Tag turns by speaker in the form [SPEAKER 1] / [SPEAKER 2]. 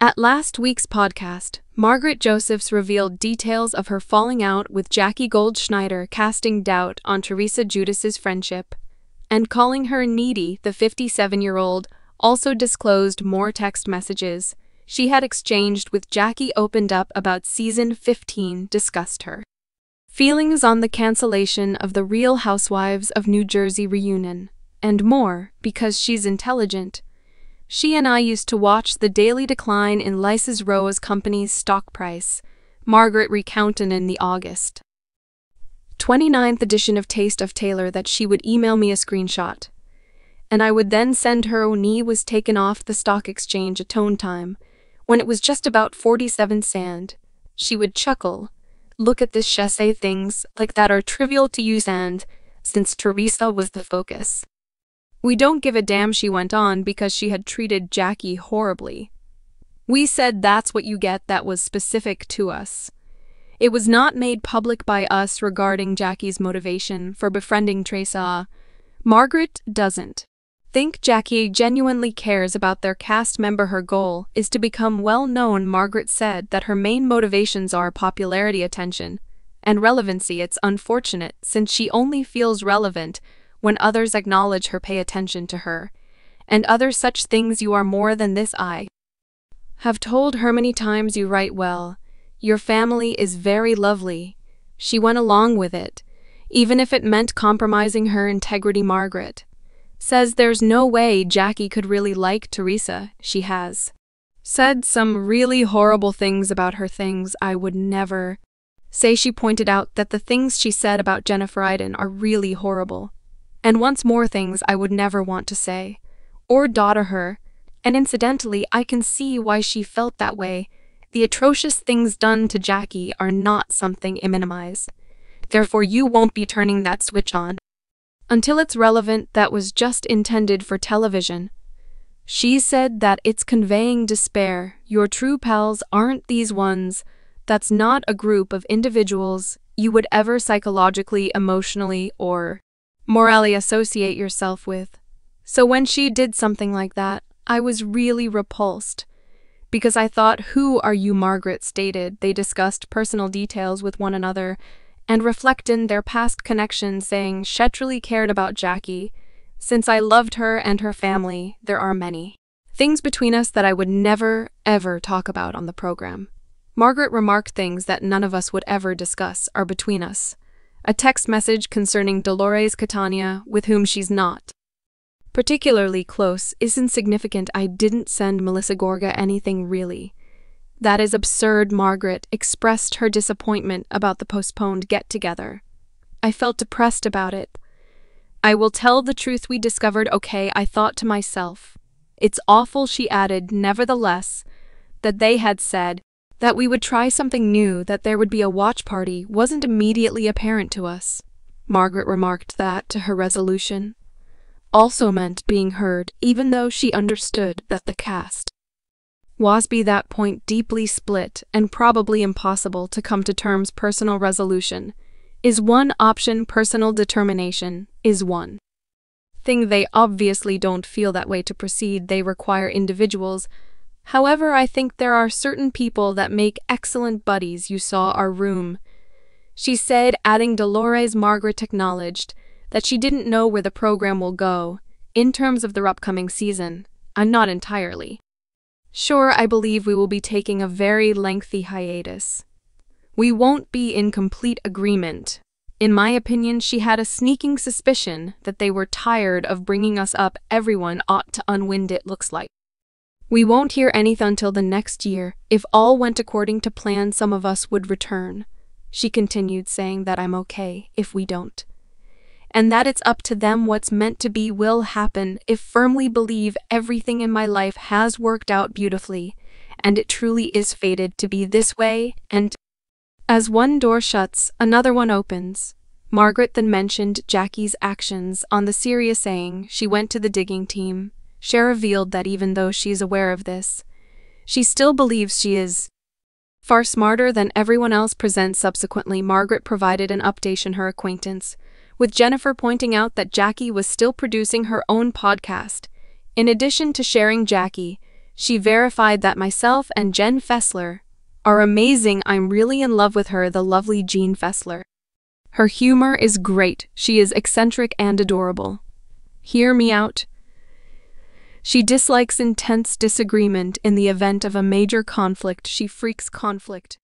[SPEAKER 1] At last week's podcast, Margaret Josephs revealed details of her falling out with Jackie Goldschneider, casting doubt on Teresa Judas's friendship, and calling her needy. The 57-year-old also disclosed more text messages she had exchanged with Jackie, opened up about season 15, discussed her feelings on the cancellation of the Real Housewives of New Jersey reunion, and more. Because she's intelligent, she and I used to watch the daily decline in Lysis Rose Company's stock price, Margaret recounted in the August 29th edition of Taste of Taylor that she would email me a screenshot, and I would then send her when was taken off the stock exchange at tone time, when it was just about 47 cents. She would chuckle, "Look at this, she say things like that are trivial to use, and since Teresa was the focus, we don't give a damn," she went on, because she had treated Jackie horribly. "We said that's what you get, that was specific to us. It was not made public by us." Regarding Jackie's motivation for befriending Teresa, Margaret doesn't think Jackie genuinely cares about their cast member. Her goal is to become well known. Margaret said that her main motivations are popularity, attention, and relevancy. It's unfortunate, since she only feels relevant when others acknowledge her, pay attention to her, and other such things. "You are more than this. I have told her many times you write well. Your family is very lovely." She went along with it, even if it meant compromising her integrity. Margaret says there's no way Jackie could really like Teresa. She has said some really horrible things about her, things I would never say. She pointed out that the things she said about Jennifer Aydin are really horrible, and once more, things I would never want to say or daughter her. And incidentally, I can see why she felt that way. The atrocious things done to Jackie are not something I minimize. Therefore, you won't be turning that switch on until it's relevant. That was just intended for television. She said that it's conveying despair. Your true pals aren't these ones. That's not a group of individuals you would ever psychologically, emotionally, or morally associate yourself with. So when she did something like that, I was really repulsed, because I thought, who are you? Margaret stated they discussed personal details with one another and reflected their past connections, saying she truly cared about Jackie. "Since I loved her and her family, there are many things between us that I would never, ever talk about on the program." Margaret remarked, "Things that none of us would ever discuss are between us." A text message concerning Dolores Catania, with whom she's not particularly close, isn't significant. "I didn't send Melissa Gorga anything, really. That is absurd." Margaret expressed her disappointment about the postponed get-together. "I felt depressed about it. I will tell the truth, we discovered okay, I thought to myself, it's awful." She added, nevertheless, that they had said that we would try something new, that there would be a watch party, wasn't immediately apparent to us. Margaret remarked that to her resolution also meant being heard, even though she understood that the cast was by that point deeply split and probably impossible to come to terms. Personal resolution is one option, personal determination is one thing. They obviously don't feel that way to proceed. They require individuals. However, I think there are certain people that make excellent buddies. "You saw our room," she said, adding Dolores. Margaret acknowledged that she didn't know where the program will go in terms of the upcoming season. "I'm not entirely sure. I believe we will be taking a very lengthy hiatus. We won't be in complete agreement. In my opinion," she had a sneaking suspicion that they were tired of bringing us up. "Everyone ought to unwind. It looks like we won't hear anything until the next year. If all went according to plan, some of us would return." She continued, saying that I'm okay if we don't, and that it's up to them. "What's meant to be will happen. I firmly believe everything in my life has worked out beautifully, and it truly is fated to be this way, and as one door shuts, another one opens." Margaret then mentioned Jackie's actions on the series, saying she went to the digging team. She revealed that even though she's aware of this, she still believes she is far smarter than everyone else presents. Subsequently, Margaret provided an update on her acquaintance with Jennifer, pointing out that Jackie was still producing her own podcast. In addition to sharing Jackie, She verified that myself and Jen Fessler are amazing. I'm really in love with her, the lovely Jean Fessler. Her humor is great. She is eccentric and adorable. Hear me out. She dislikes intense disagreement in the event of a major conflict. She freaks conflict.